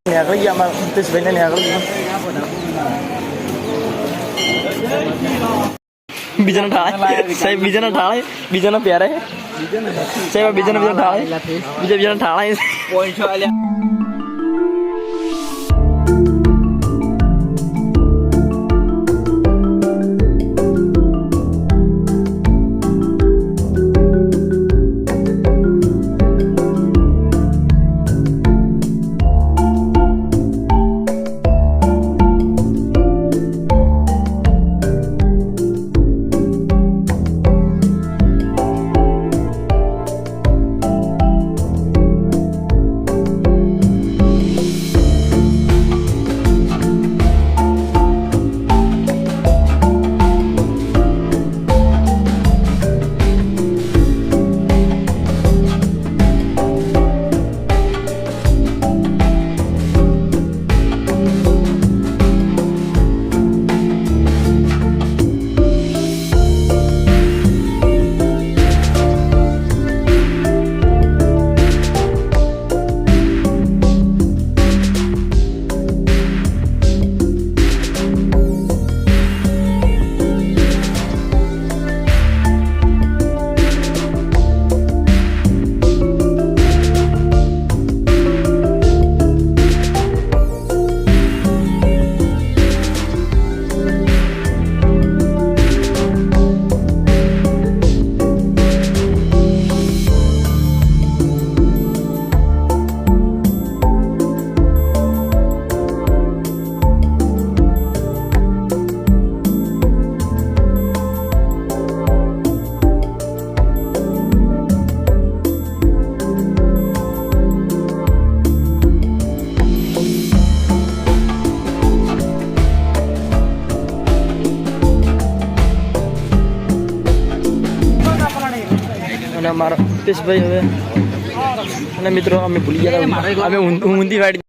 નીકળી ગયા અમારા હિતેશભાઈને નીકળી બીજાને ઠાળે સાહેબ બીજાને ઠાળે બીજાને પહેરે સાહેબ બીજાને ઠાળે બીજાને ઠાળે અને અમારા હિતેશભાઈ હવે અને મિત્રો અમે ભૂલી ગયા અમે ઊંધી વાડી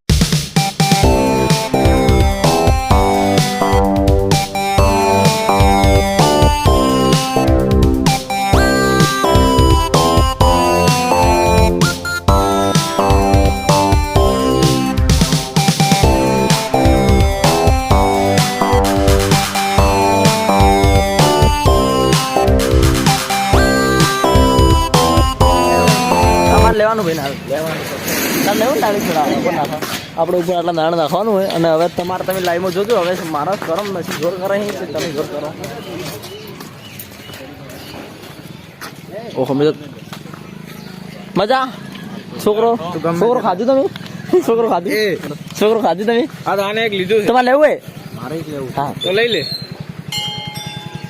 લેવાનું ભાઈ ના લેવાનું લેવું ડાળી છોડાવવાનું નાખો આપણે ઉપર આટલા નાણ નાખવાનું હોય અને હવે તમારે તમે લાઈવમાં જોજો હવે મારા કરમ નથી જોર કરે તમે જોર કરો ઓહો મેં મજા છોકરો ખાધું તમે છોકરો ખાધું તમે આને એક લીધું તમારે લેવું હોય મારે એક લેવું હા તો લઈ લે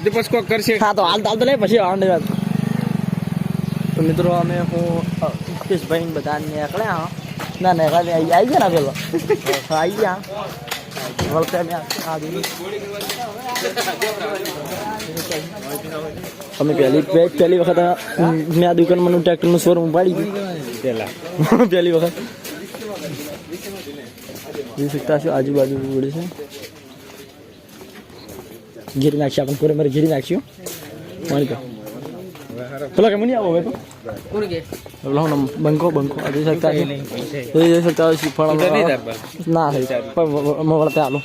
પછી કોક કરશે હા તો હાલ તો લે પછી આવવાની વાત તો મિત્રો અમે હું હિતેશભાઈ બધા નીકળ્યા ના આવી ગયા ને પેલો આવી ગયા વળતે અમે પહેલી વખત મેં આ દુકાનમાં ટ્રેક્ટરનું શોરૂમ ઉપાડી ગયું પહેલી વખત જોઈ શકતા છો આજુબાજુ ઉડે છે ઘેરી નાખશે આપણે પૂરે મારે ઘેરી નાખ્યું મારી તો પેલા કેમ નહીં આવો હવે તો બંકો જોઈ શકતા જોઈ શકતા શીખવાડ ના પણ વળતે આલો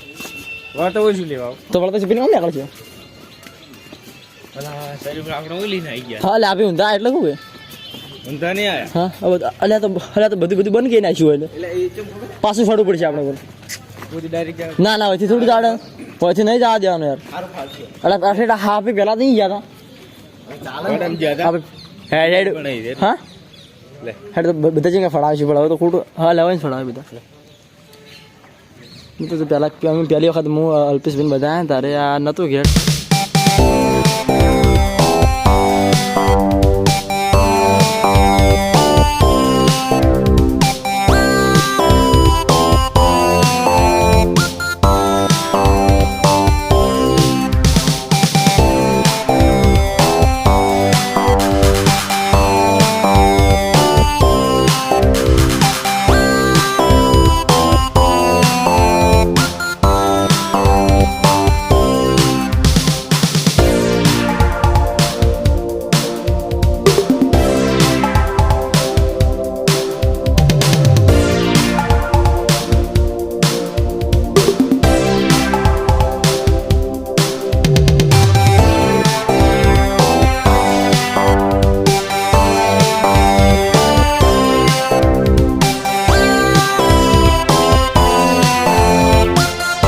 વળતો ઓછું લેવા તો વળતે છે પેલી નીકળે છે હા લે આપી ઊંધા એટલે શું ઊંધા નહીં આયા હા હવે અલ્યા તો બધું બંધ કરી નાખ્યું એટલે પાછું ફરવું પડશે આપણે ના હોયથી થોડું જાડે હોયથી નહીં જવા દેવાનું યાર એટલે હા આપી પહેલા નહીં ગયા હતા હા હેડ તો બધા જગ્યાએ ફળાવશે પણ હવે તો ખોટું હા લેવાય ને ફળાવે બધા તો પહેલાં પહેલી વખત હું અલ્પેશભાઈ બધા તારે આ નહોતું ઘેર